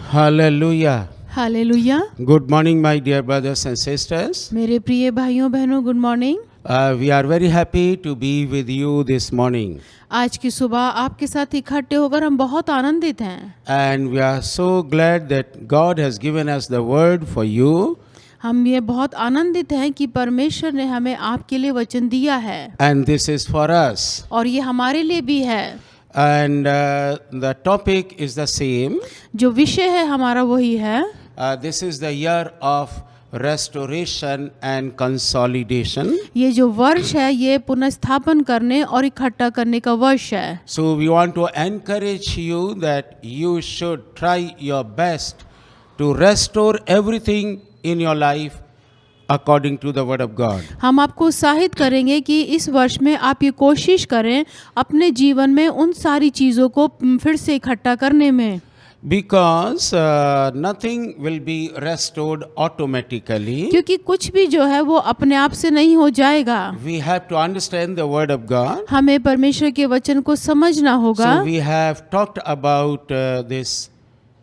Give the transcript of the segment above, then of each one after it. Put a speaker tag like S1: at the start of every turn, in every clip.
S1: Hallelujah.
S2: Hallelujah.
S1: Good morning, my dear brothers and sisters.
S2: मेरे प्रिय भाइयों बहनों, good morning.
S1: We are very happy to be with you this morning.
S2: आज की सुबह आपके साथ इकट्ठे होकर हम बहुत आनंदित हैं।
S1: And we are so glad that God has given us the word for you.
S2: हम ये बहुत आनंदित हैं कि परमेश्वर ने हमें आपके लिए वचन दिया है
S1: And this is for us.
S2: और ये हमारे लिए भी है।
S1: And the topic is the same.
S2: जो विषय है हमारा वही है।
S1: This is the year of restoration and consolidation.
S2: ये जो वर्ष है ये पुनर्स्थापन करने और इकट्ठा करने का वर्ष है।
S1: So we want to encourage you that you should try your best to restore everything in your life according to the word of God.
S2: हम आपको उत्साहित करेंगे कि इस वर्ष में आप ये कोशिश करें अपने जीवन में उन सारी चीज़ों को फिर से इकट्ठा करने में।
S1: Because nothing will be restored automatically.
S2: क्योंकि कुछ भी जो है वो अपने आप से नहीं हो जाएगा।
S1: We have to understand the word of God.
S2: हमें परमेश्वर के वचन को समझना होगा।
S1: So we have talked about this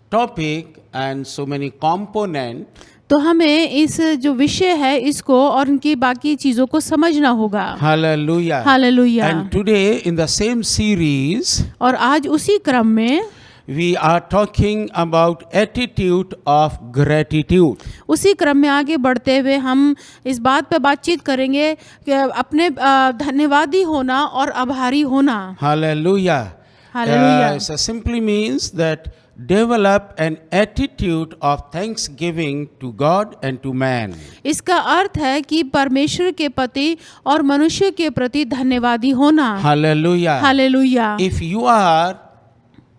S1: topic and so many components.
S2: तो हमें इस जो विषय है इसको और उनकी बाकी चीजों को समझना होगा।
S1: Hallelujah.
S2: Hallelujah.
S1: And today in the same series
S2: और आज उसी क्रम में
S1: we are talking about attitude of gratitude.
S2: उसी क्रम में आगे बढ़ते हुए हम इस बात पर बातचीत करेंगे कि अपने धन्यवादी होना और आभारी होना।
S1: Hallelujah.
S2: Hallelujah.
S1: So simply means that develop an attitude of thanksgiving to God and to man.
S2: इसका अर्थ है कि परमेश्वर के प्रति और मनुष्य के प्रति धन्यवादी होना।
S1: Hallelujah.
S2: Hallelujah.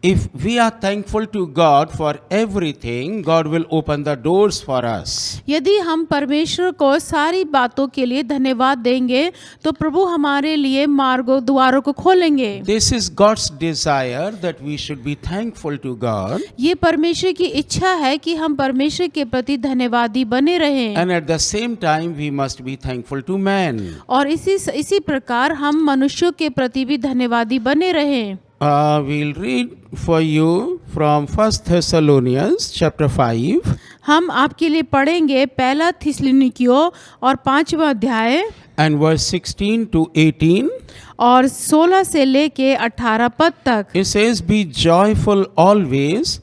S1: If we are thankful to God for everything, God will open the doors for us.
S2: यदि हम परमेश्वर को सारी बातों के लिए धन्यवाद देंगे तो प्रभु हमारे लिए मार्गों द्वारों को खोलेंगे।
S1: This is God's desire that we should be thankful to God.
S2: ये परमेश्वर की इच्छा है कि हम परमेश्वर के प्रति धन्यवादी बने रहें।
S1: And at the same time we must be thankful to man.
S2: और इसी प्रकार हम मनुष्यों के प्रति भी धन्यवादी बने रहें।
S1: We'll read for you from 1 Thessalonians chapter 5.
S2: हम आपके लिए पढ़ेंगे पहला थिस्सलुनीकियों और 5वां अध्याय
S1: And verse 16 to 18.
S2: और 16 से लेके 18 पद तक।
S1: It says, be joyful always,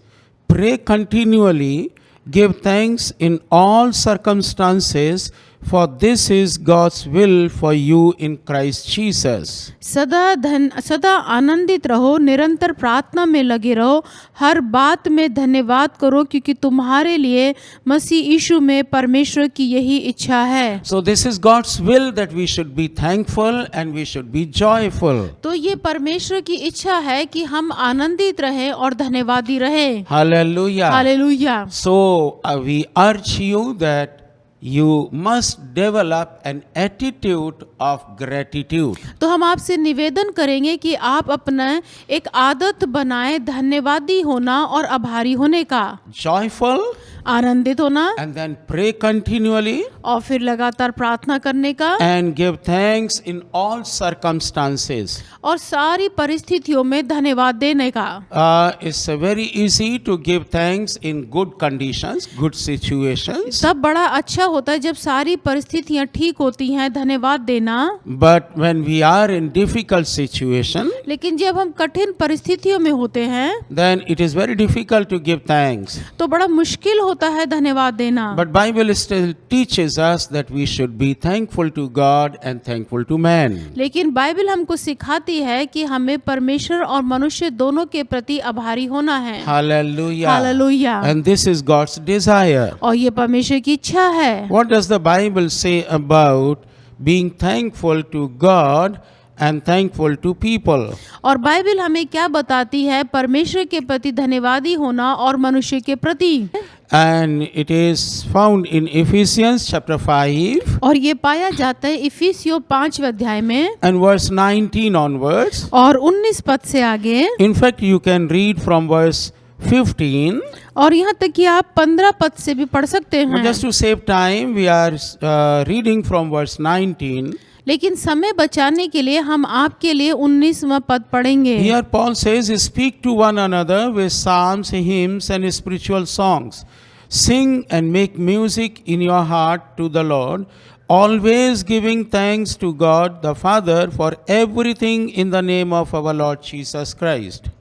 S1: pray continually, give thanks in all circumstances, for this is God's will for you in Christ Jesus.
S2: सदा आनंदित रहो, निरंतर प्रार्थना में लगे रहो, हर बात में धन्यवाद करो क्योंकि तुम्हारे लिए मसीह यीशु में परमेश्वर की यही इच्छा है।
S1: So this is God's will that we should be thankful and we should be joyful.
S2: तो ये परमेश्वर की इच्छा है कि हम आनंदित रहें और धन्यवादी रहें।
S1: Hallelujah.
S2: Hallelujah.
S1: So we urge you that you must develop an attitude of gratitude.
S2: तो हम आपसे निवेदन करेंगे कि आप अपना एक आदत बनाएं धन्यवादी होना और आभारी होने का।
S1: Joyful.
S2: आनंदित होना
S1: And then pray continually.
S2: और फिर लगातार प्रार्थना करने का
S1: And give thanks in all circumstances.
S2: और सारी परिस्थितियों में धन्यवाद देने का।
S1: It's very easy to give thanks in good conditions, good situations.
S2: सब बड़ा अच्छा होता है जब सारी परिस्थितियां ठीक होती हैं धन्यवाद देना।
S1: But when we are in difficult situation,
S2: लेकिन जब हम कठिन परिस्थितियों में होते हैं
S1: then it is very difficult to give thanks.
S2: तो बड़ा मुश्किल होता है धन्यवाद देना।
S1: But Bible still teaches us that we should be thankful to God and thankful to man.
S2: लेकिन बाइबल हमको सिखाती है कि हमें परमेश्वर और मनुष्य दोनों के प्रति आभारी होना है।
S1: Hallelujah.
S2: Hallelujah.
S1: And this is God's desire.
S2: और ये परमेश्वर की इच्छा है।
S1: What does the Bible say about being thankful to God and thankful to people?
S2: और बाइबल हमें क्या बताती है परमेश्वर के प्रति धन्यवादी होना और मनुष्य के प्रति?
S1: And it is found in Ephesians chapter 5.
S2: और ये पाया जाता है इफिसियों 5वें अध्याय में
S1: And verse 19 onwards.
S2: और 19 पद से आगे।
S1: In fact, you can read from verse 15.
S2: और यहाँ तक कि आप 15 पद से भी पढ़ सकते
S1: But
S2: हैं।
S1: just to save time, we are reading from verse 19.
S2: लेकिन समय बचाने के लिए हम आपके लिए 19वां पद पढ़ेंगे।
S1: Here Paul says, speak to one another with psalms, hymns, and spiritual songs. Sing and make music in your heart to the Lord, always giving thanks to God the Father for everything in the name of our Lord Jesus Christ.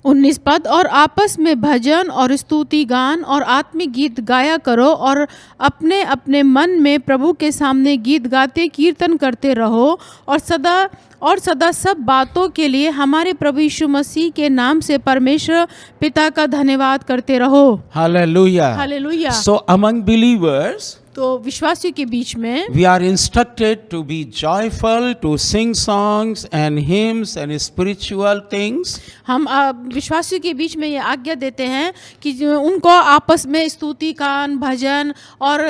S2: 19 पद, और आपस में भजन और स्तुति गान और आत्मिक गीत गाया करो और अपने अपने मन में प्रभु के सामने गीत गाते कीर्तन करते रहो और सदा सब बातों के लिए हमारे प्रभु यीशु मसीह के नाम से परमेश्वर पिता का धन्यवाद करते रहो।
S1: Hallelujah.
S2: Hallelujah.
S1: So among believers,
S2: तो विश्वासियों के बीच में
S1: we are instructed to be joyful, to sing songs and hymns and spiritual things.
S2: हम विश्वासियों के बीच में ये आज्ञा देते हैं कि उनको आपस में स्तुति गान भजन और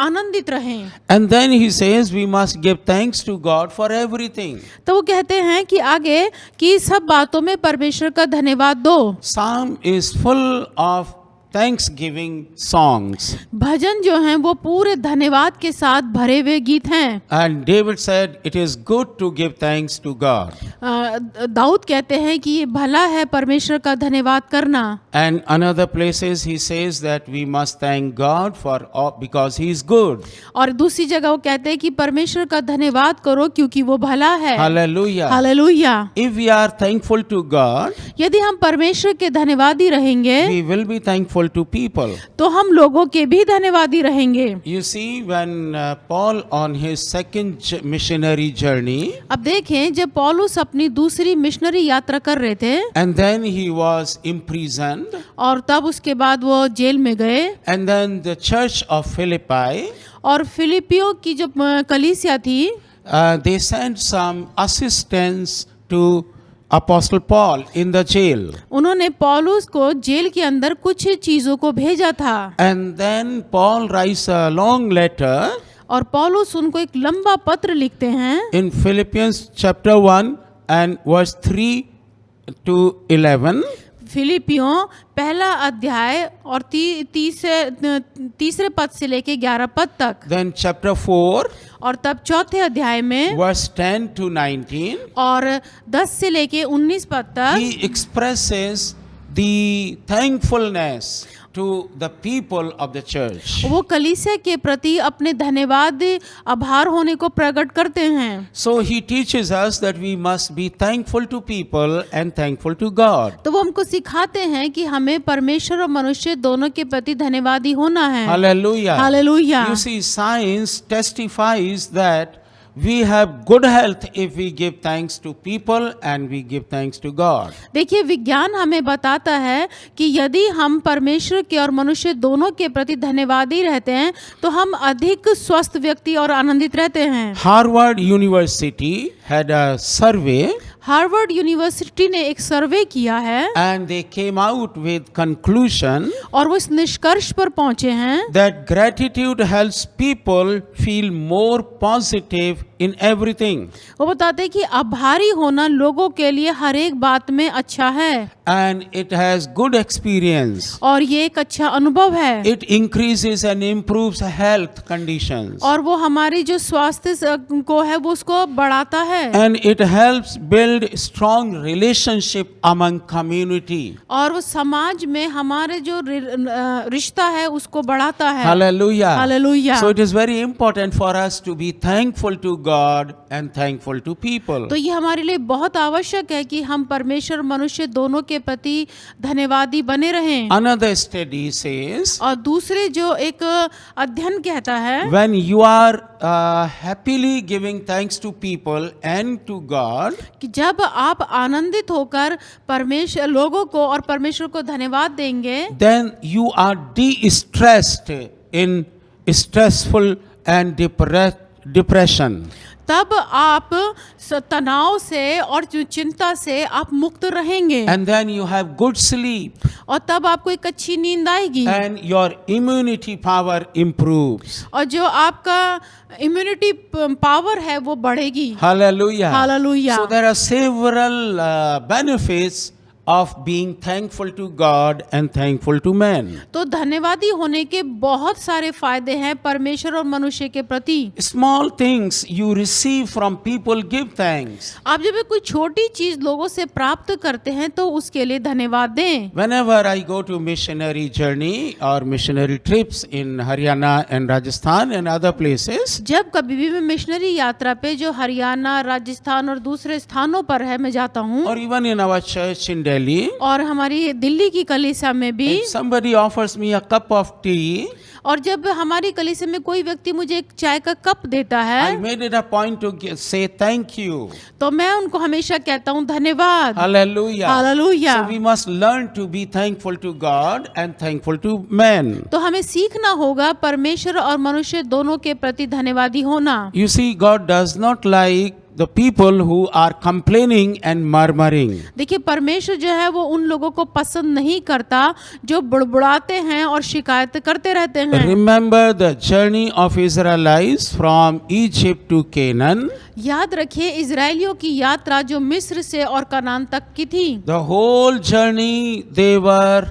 S2: आनंदित रहें।
S1: And then he says we must give thanks to God for everything.
S2: तो वो कहते हैं कि आगे कि सब बातों में परमेश्वर का धन्यवाद दो।
S1: Psalm is full of thanksgiving songs.
S2: भजन जो हैं वो पूरे धन्यवाद के साथ भरे हुए गीत हैं।
S1: And David said it is good to give thanks to God.
S2: Dawood कहते हैं कि ये भला है परमेश्वर का धन्यवाद करना।
S1: And another places he says that we must thank God for because he is good.
S2: और दूसरी जगह वो कहते हैं कि परमेश्वर का धन्यवाद करो क्योंकि वो भला है।
S1: Hallelujah.
S2: Hallelujah.
S1: If we are thankful to God,
S2: यदि हम परमेश्वर के धन्यवादी रहेंगे
S1: we will be thankful to people.
S2: तो हम लोगों के भी धन्यवादी रहेंगे।
S1: You see, when Paul on his second missionary journey,
S2: अब देखें जब पौलुस अपनी दूसरी मिशनरी यात्रा कर रहे थे
S1: and then he was imprisoned,
S2: और तब उसके बाद वो जेल में गए
S1: and then the church of Philippi,
S2: और फिलिपियों की जो कलीसिया थी
S1: they sent some assistance to Apostle Paul in the jail.
S2: उन्होंने पौलुस को जेल के अंदर कुछ चीजों को भेजा था
S1: And then Paul writes a long letter
S2: और पौलुस उनको एक लंबा पत्र लिखते हैं
S1: in Philippians chapter 1 and verse 3 to 11.
S2: फिलिपियों पहला अध्याय और तीसरे पद से लेके 11 पद तक,
S1: Then chapter 4
S2: और तब चौथे अध्याय में
S1: verse 10 to 19.
S2: और 10 से लेके 19 पद तक
S1: He expresses the thankfulness to the people of the church.
S2: वो कलीसिया के प्रति अपने धन्यवाद आभार होने को प्रकट करते हैं।
S1: So he teaches us that we must be thankful to people and thankful to God.
S2: तो वो हमको सिखाते हैं कि हमें परमेश्वर और मनुष्य दोनों के प्रति धन्यवादी होना है।
S1: Hallelujah.
S2: Hallelujah.
S1: You see, science testifies that we have good health if we give thanks to people and we give thanks to God.
S2: देखिए विज्ञान हमें बताता है कि यदि हम परमेश्वर के और मनुष्य दोनों के प्रति धन्यवादी रहते हैं तो हम अधिक स्वस्थ व्यक्ति और आनंदित रहते हैं।
S1: Harvard University had a survey
S2: Harvard university ने एक सर्वे किया है
S1: and they came out with conclusion
S2: और वो इस निष्कर्ष पर पहुंचे हैं
S1: that gratitude helps people feel more positive in everything.
S2: वो बताते हैं कि आभारी होना लोगों के लिए हर एक बात में अच्छा है
S1: And it has good experience.
S2: और ये एक अच्छा अनुभव है
S1: It increases and improves health conditions.
S2: और वो हमारी जो स्वास्थ्य को है वो उसको बढ़ाता है
S1: And it helps build strong relationship among community.
S2: और वो समाज में हमारे जो रिश्ता है उसको बढ़ाता है।
S1: Hallelujah.
S2: Hallelujah.
S1: So it is very important for us to be thankful to God and thankful to people.
S2: तो ये हमारे लिए बहुत आवश्यक है कि हम परमेश्वर और मनुष्य दोनों के प्रति धन्यवादी बने रहें।
S1: Another study says
S2: और दूसरे जो एक अध्ययन कहता है
S1: when you are happily giving thanks to people and to God,
S2: कि जब आप आनंदित होकर परमेश्वर लोगों को और परमेश्वर को धन्यवाद देंगे
S1: then you are de-stressed in stressful and depression.
S2: तब आप तनाव से और जो चिंता से आप मुक्त रहेंगे
S1: And then you have good sleep
S2: और तब आपको एक अच्छी नींद आएगी
S1: and your immunity power improves.
S2: और जो आपका इम्यूनिटी पावर है वो बढ़ेगी।
S1: Hallelujah.
S2: Hallelujah.
S1: So there are several benefits of being thankful to God and thankful to men.
S2: तो धन्यवादी होने के बहुत सारे फायदे हैं परमेश्वर और मनुष्य के प्रति।
S1: Small things you receive from people, give thanks.
S2: आप जब कोई छोटी चीज लोगों से प्राप्त करते हैं तो उसके लिए धन्यवाद दें।
S1: Whenever I go to missionary journey or missionary trips in Haryana and Rajasthan and other places,
S2: जब कभी भी मैं मिशनरी यात्रा पे जो हरियाणा, राजस्थान और दूसरे स्थानों पर है मैं जाता हूँ,
S1: or even in our church in Delhi,
S2: और हमारी दिल्ली की कलीसिया में भी,
S1: if somebody offers me a cup of tea,
S2: और जब हमारी कलीसिया में कोई व्यक्ति मुझे एक चाय का कप देता
S1: I
S2: है
S1: made it a point to say thank you.
S2: तो मैं उनको हमेशा कहता हूँ धन्यवाद।
S1: Hallelujah.
S2: Hallelujah.
S1: So we must learn to be thankful to God and thankful to men.
S2: तो हमें सीखना होगा परमेश्वर और मनुष्य दोनों के प्रति धन्यवादी होना।
S1: You see, God does not like the people who are complaining and murmuring.
S2: देखिए परमेश्वर जो है वो उन लोगों को पसंद नहीं करता जो बुड़बुड़ाते हैं और शिकायत करते रहते हैं।
S1: Remember the journey of Israelites from Egypt to Canaan.
S2: याद रखिए इजरायलियों की यात्रा जो मिस्र से और कनान तक की थी।
S1: The whole journey they were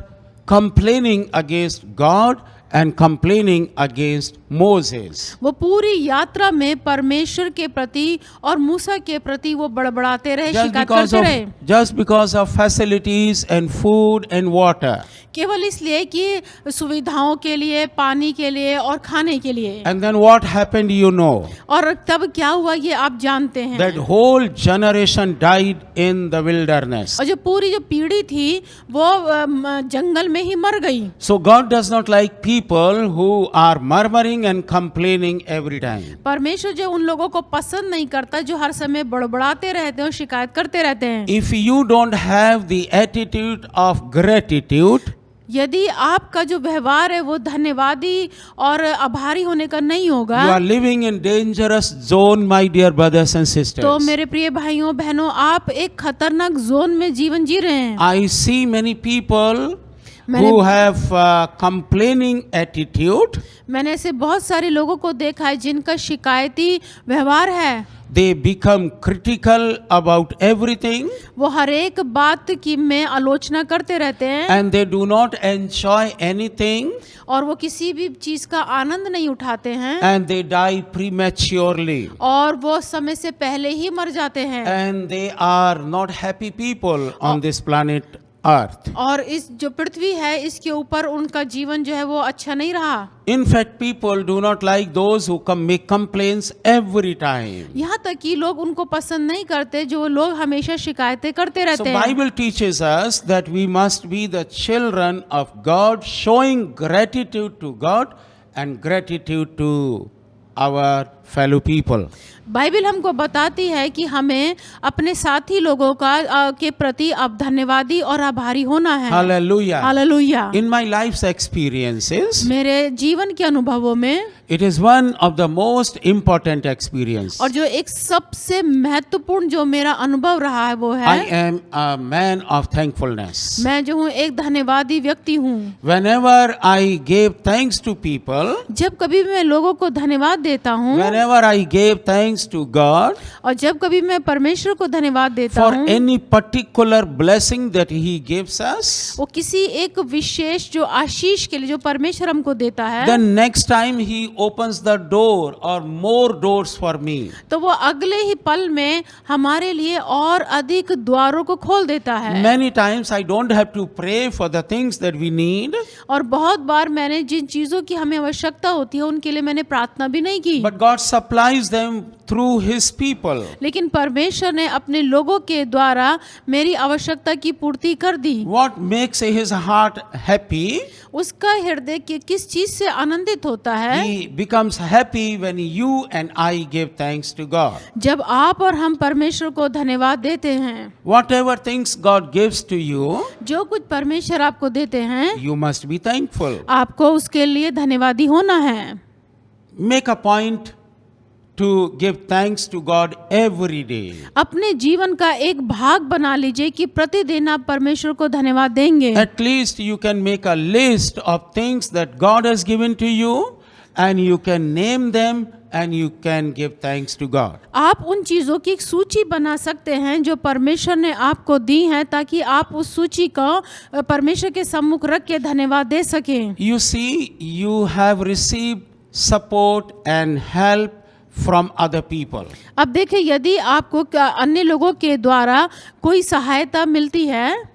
S1: complaining against God and complaining against Moses.
S2: वो पूरी यात्रा में परमेश्वर के प्रति और मूसा के प्रति वो बड़बड़ाते रहे, शिकायत करते रहे।
S1: Just because of facilities and food and water.
S2: केवल इसलिए कि सुविधाओं के लिए, पानी के लिए और खाने के लिए।
S1: And then what happened, you know?
S2: और तब क्या हुआ ये आप जानते हैं।
S1: That whole generation died in the wilderness.
S2: और जो पूरी जो पीढ़ी थी वो जंगल में ही मर गई।
S1: So God does not like people who are murmuring and complaining every time.
S2: परमेश्वर जो उन लोगों को पसंद नहीं करता जो हर समय बड़बड़ाते रहते हैं और शिकायत करते रहते हैं।
S1: If you don't have the attitude of gratitude,
S2: यदि आपका जो व्यवहार है वो धन्यवादी और आभारी होने का नहीं होगा,
S1: you are living in dangerous zone, my dear brothers and sisters.
S2: तो मेरे प्रिय भाइयों बहनों आप एक खतरनाक जोन में जीवन जी रहे हैं।
S1: I see many people who have complaining attitude.
S2: मैंने ऐसे बहुत सारे लोगों को देखा है जिनका शिकायती व्यवहार है।
S1: They become critical about everything.
S2: वो हर एक बात की में आलोचना करते रहते हैं।
S1: And they do not enjoy anything.
S2: और वो किसी भी चीज का आनंद नहीं उठाते हैं।
S1: And they die prematurely.
S2: और वो समय से पहले ही मर जाते हैं।
S1: And they are not happy people on this planet Earth.
S2: और इस जो पृथ्वी है इसके ऊपर उनका जीवन जो है वो अच्छा नहीं रहा।
S1: In fact, people do not like those who make complaints every time.
S2: यहाँ तक कि लोग उनको पसंद नहीं करते जो लोग हमेशा शिकायतें करते रहते
S1: So
S2: हैं।
S1: Bible teaches us that we must be the children of God, showing gratitude to God and gratitude to our fellow people.
S2: Bible हमको बताती है कि हमें अपने साथी लोगों का के प्रति अब धन्यवादी और आभारी होना है।
S1: Hallelujah.
S2: Hallelujah.
S1: In my life's experiences,
S2: मेरे जीवन के अनुभवों में
S1: it is one of the most important experience.
S2: और जो एक सबसे महत्वपूर्ण जो मेरा अनुभव रहा है वो
S1: I
S2: है
S1: am a man of thankfulness.
S2: मैं जो हूँ एक धन्यवादी व्यक्ति हूँ।
S1: Whenever I gave thanks to people,
S2: जब कभी मैं लोगों को धन्यवाद देता हूँ
S1: whenever I gave thanks to God
S2: और जब कभी मैं परमेश्वर को धन्यवाद देता
S1: for
S2: हूँ
S1: any particular blessing that He gives us,
S2: वो किसी एक विशेष जो आशीष के लिए जो परमेश्वर हमको देता है,
S1: then next time He opens the door or more doors for me.
S2: तो वो अगले ही पल में हमारे लिए और अधिक द्वारों को खोल देता है।
S1: Many times I don't have to pray for the things that we need,
S2: और बहुत बार मैंने जिन चीजों की हमें आवश्यकता होती है उनके लिए मैंने प्रार्थना भी नहीं की,
S1: but God supplies them through His people.
S2: लेकिन परमेश्वर ने अपने लोगों के द्वारा मेरी आवश्यकता की पूर्ति कर दी।
S1: What makes His heart happy?
S2: उसका हृदय किस चीज से आनंदित होता है?
S1: He becomes happy when you and I give thanks to God.
S2: जब आप और हम परमेश्वर को धन्यवाद देते हैं।
S1: Whatever things God gives to you,
S2: जो कुछ परमेश्वर आपको देते हैं
S1: you must be thankful.
S2: आपको उसके लिए धन्यवादी होना है।
S1: Make a point to give thanks to God every day.
S2: अपने जीवन का एक भाग बना लीजिए कि प्रतिदिन आप परमेश्वर को धन्यवाद देंगे।
S1: At least you can make a list of things that God has given to you and you can name them and you can give thanks to God.
S2: आप उन चीज़ों की एक सूची बना सकते हैं जो परमेश्वर ने आपको दी हैं, ताकि आप उस सूची को परमेश्वर के सम्मुख रख के धन्यवाद दे सकें।
S1: You see, you have received support and help from other people.
S2: अब देखें, यदि आपको अन्य लोगों के द्वारा कोई सहायता मिलती है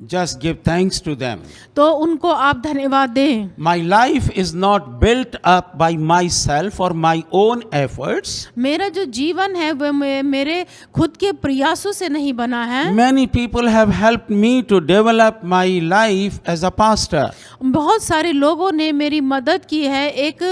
S1: Just give thanks to them.
S2: तो उनको आप धन्यवाद दें।
S1: My life is not built up by myself or my own efforts.
S2: मेरा जो जीवन है वह मेरे खुद के प्रयासों से नहीं बना है।
S1: Many people have helped me to develop my life as a pastor.
S2: बहुत सारे लोगों ने मेरी मदद की है एक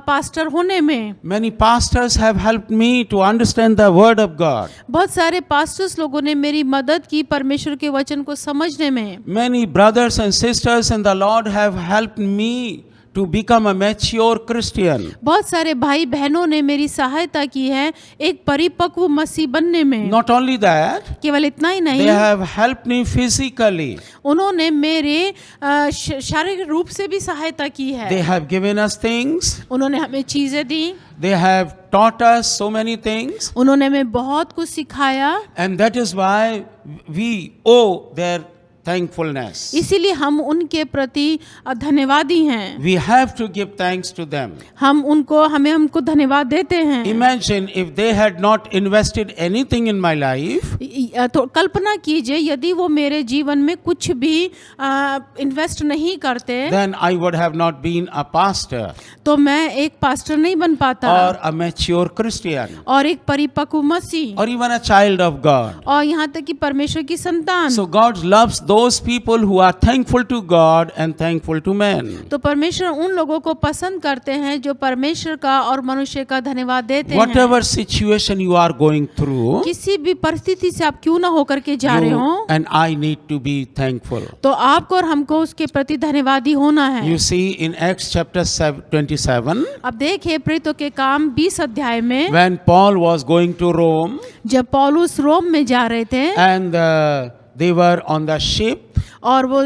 S2: पास्टर होने में।
S1: Many pastors have helped me to understand the word of God.
S2: बहुत सारे पास्टर्स लोगों ने मेरी मदद की परमेश्वर के वचन को समझने में।
S1: Many brothers and sisters in the Lord have helped me to become a mature Christian.
S2: बहुत सारे भाई बहनों ने मेरी सहायता की है एक परिपक्व मसीह बनने में।
S1: Not only that,
S2: केवल इतना ही
S1: they
S2: नहीं,
S1: have helped me physically.
S2: उन्होंने मेरे शारीरिक रूप से भी सहायता की है।
S1: They have given us things.
S2: उन्होंने हमें चीजें दी,
S1: They have taught us so many things.
S2: उन्होंने हमें बहुत कुछ सिखाया।
S1: And that is why we owe their thankfulness.
S2: इसीलिए हम उनके प्रति धन्यवादी हैं।
S1: We have to give thanks to them.
S2: हमें हमको धन्यवाद देते हैं।
S1: Imagine if they had not invested anything in my life.
S2: तो कल्पना कीजिए यदि वो मेरे जीवन में कुछ भी इन्वेस्ट नहीं करते,
S1: Then I would have not been a pastor
S2: तो मैं एक पास्टर नहीं बन पाता
S1: or a mature Christian
S2: और एक परिपक्व मसीह
S1: or even a child of God.
S2: और यहाँ तक कि परमेश्वर की संतान।
S1: So God loves those people who are thankful to God and thankful to men.
S2: तो परमेश्वर उन लोगों को पसंद करते हैं जो परमेश्वर का और मनुष्य का धन्यवाद देते हैं।
S1: Whatever situation you are going through,
S2: किसी भी परिस्थिति से आप क्यों ना होकर के जा रहे
S1: you
S2: हो,
S1: and I need to be thankful.
S2: तो आपको और हमको उसके प्रति धन्यवादी होना है।
S1: You see in Acts chapter 27,
S2: अब देखिए प्रेरितों के काम 20 अध्याय में,
S1: when Paul was going to Rome
S2: जब पौलुस रोम में जा रहे थे
S1: and they were on the ship
S2: और वो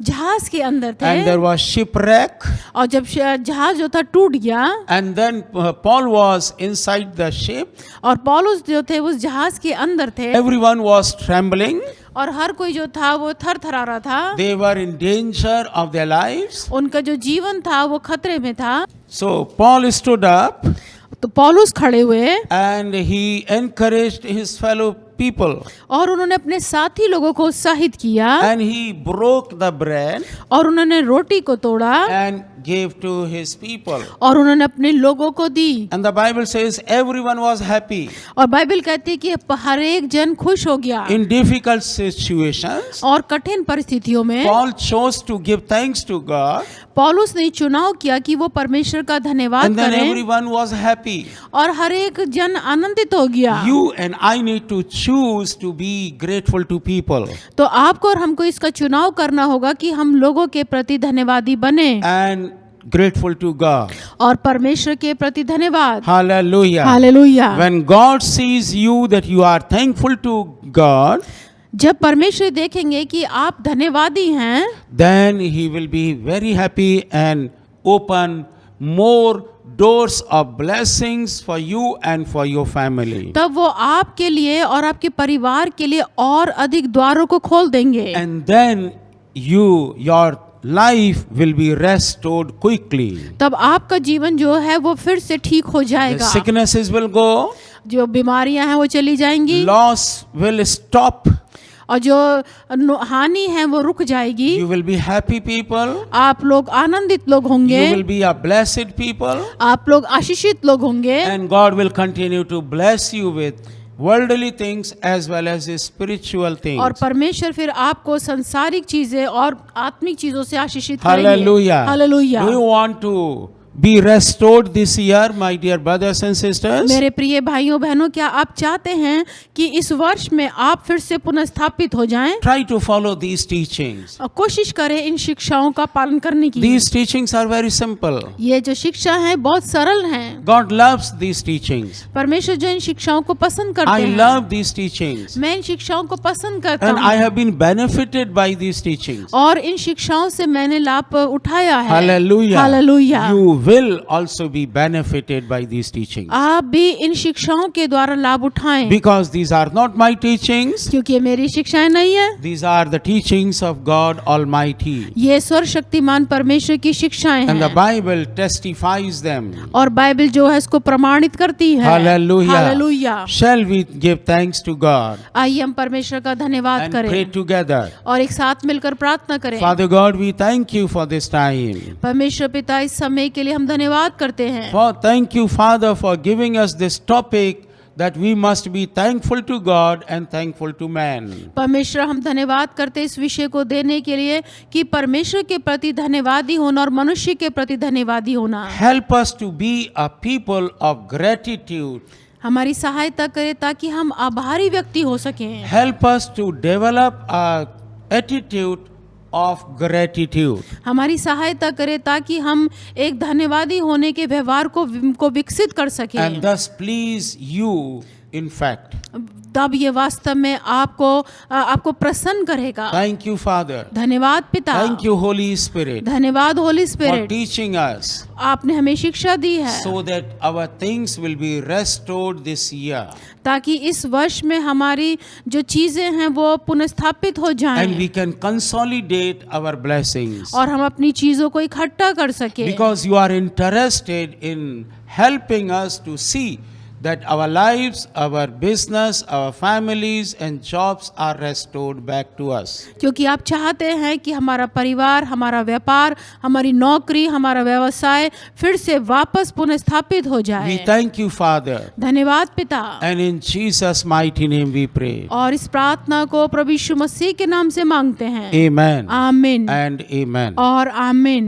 S2: जहाज के अंदर थे,
S1: and there was shipwreck,
S2: और जब जहाज जो था टूट गया
S1: and then Paul was inside the ship.
S2: और पौलुस जो थे उस जहाज के अंदर थे,
S1: Everyone was trembling.
S2: और हर कोई जो था वो थर थरा रहा था।
S1: They were in danger of their lives.
S2: उनका जो जीवन था वो खतरे में था।
S1: So Paul stood up
S2: तो पौलुस खड़े हुए
S1: and he encouraged his fellow people
S2: और उन्होंने अपने साथी लोगों को उत्साहित किया
S1: and he broke the bread
S2: और उन्होंने रोटी को तोड़ा
S1: and gave to his people.
S2: और उन्होंने अपने लोगों को दी।
S1: And the Bible says everyone was happy.
S2: और बाइबल कहती है कि हर एक जन खुश हो गया।
S1: In difficult situations,
S2: और कठिन परिस्थितियों में
S1: Paul chose to give thanks to God
S2: पौलुस ने चुनाव किया कि वो परमेश्वर का धन्यवाद
S1: and then
S2: करें
S1: everyone was happy.
S2: और हर एक जन आनंदित हो गया।
S1: You and I need to choose to be grateful to people
S2: तो आपको और हमको इसका चुनाव करना होगा कि हम लोगों के प्रति धन्यवादी बने
S1: and grateful to God.
S2: और परमेश्वर के प्रति धन्यवाद।
S1: Hallelujah.
S2: Hallelujah.
S1: When God sees you that you are thankful to God,
S2: जब परमेश्वर देखेंगे कि आप धन्यवादी हैं,
S1: then he will be very happy and open more doors of blessings for you and for your family.
S2: तब वो आपके लिए और आपके परिवार के लिए और अधिक द्वारों को खोल देंगे।
S1: And then your life will be restored quickly.
S2: तब आपका जीवन जो है वो फिर से ठीक हो
S1: The
S2: जाएगा।
S1: sicknesses will go,
S2: जो बीमारियां हैं वो चली जाएंगी
S1: loss will stop,
S2: और जो हानि है वो रुक जाएगी।
S1: you will be happy people,
S2: आप लोग आनंदित लोग होंगे,
S1: you will be a blessed people,
S2: आप लोग आशीषित लोग होंगे
S1: and God will continue to bless you with worldly things as well as spiritual things.
S2: और परमेश्वर फिर आपको संसारिक चीजें और आत्मिक चीजों से आशीषित करेंगे।
S1: Hallelujah.
S2: Hallelujah.
S1: Do you want to be restored this year, my dear brothers and sisters?
S2: मेरे प्रिय भाइयों बहनों, क्या आप चाहते हैं कि इस वर्ष में आप फिर से पुनर्स्थापित हो जाएं?
S1: Try to follow these teachings.
S2: और कोशिश करें इन शिक्षाओं का पालन करने की।
S1: These teachings are very simple.
S2: ये जो शिक्षा है बहुत सरल हैं।
S1: God loves these teachings.
S2: परमेश्वर जो इन शिक्षाओं को पसंद करते
S1: I
S2: हैं,
S1: love these teachings.
S2: मैं इन शिक्षाओं को पसंद करता
S1: And I
S2: हूँ
S1: have been benefited by these teachings.
S2: और इन शिक्षाओं से मैंने लाभ उठाया है।
S1: Hallelujah.
S2: Hallelujah.
S1: You will also be benefited by these teachings.
S2: आप भी इन शिक्षाओं के द्वारा लाभ उठाएं,
S1: Because these are not my teachings,
S2: क्योंकि ये मेरी शिक्षाएं नहीं है,
S1: these are the teachings of God Almighty.
S2: ये सर्वशक्तिमान परमेश्वर की शिक्षाएं
S1: And the
S2: हैं
S1: Bible testifies them.
S2: और बाइबल जो है इसको प्रमाणित करती है।
S1: Hallelujah.
S2: Hallelujah.
S1: Shall we give thanks to God
S2: आइए हम परमेश्वर का धन्यवाद
S1: and pray
S2: करें
S1: together?
S2: और एक साथ मिलकर प्रार्थना करें।
S1: Father God, we thank you for this time.
S2: परमेश्वर पिता, इस समय के लिए हम धन्यवाद करते हैं।
S1: Thank you, Father, for giving us this topic that we must be thankful to God and thankful to man.
S2: परमेश्वर, हम धन्यवाद करते इस विषय को देने के लिए कि परमेश्वर के प्रति धन्यवादी होना और मनुष्य के प्रति धन्यवादी होना।
S1: Help us to be a people of gratitude.
S2: हमारी सहायता करे ताकि हम आभारी व्यक्ति हो सकें।
S1: Help us to develop a attitude of gratitude.
S2: हमारी सहायता करे ताकि हम एक धन्यवादी होने के व्यवहार को विकसित कर सकें।
S1: And thus please you, in fact.
S2: तब ये वास्तव में आपको प्रसन्न करेगा।
S1: Thank you, Father.
S2: धन्यवाद पिता।
S1: Thank you, Holy Spirit,
S2: धन्यवाद Holi
S1: for
S2: spirit,
S1: teaching us
S2: आपने हमें शिक्षा दी है
S1: so that our things will be restored this year.
S2: ताकि इस वर्ष में हमारी जो चीजें हैं वो पुनर्स्थापित हो
S1: And
S2: जाएं
S1: we can consolidate our blessings.
S2: और हम अपनी चीजों को इकट्ठा कर सके।
S1: Because you are interested in helping us to see that our lives, our business, our families and jobs are restored back to us.
S2: क्योंकि आप चाहते हैं कि हमारा परिवार, हमारा व्यापार, हमारी नौकरी, हमारा व्यवसाय फिर से वापस पुनर्स्थापित हो
S1: We
S2: जाए।
S1: thank you, Father,
S2: धन्यवाद पिता।
S1: and in Jesus' mighty name we pray.
S2: और इस प्रार्थना को प्रभु यीशु मसीह के नाम से मांगते हैं।
S1: Amen
S2: आमीन
S1: and amen.
S2: और आमीन।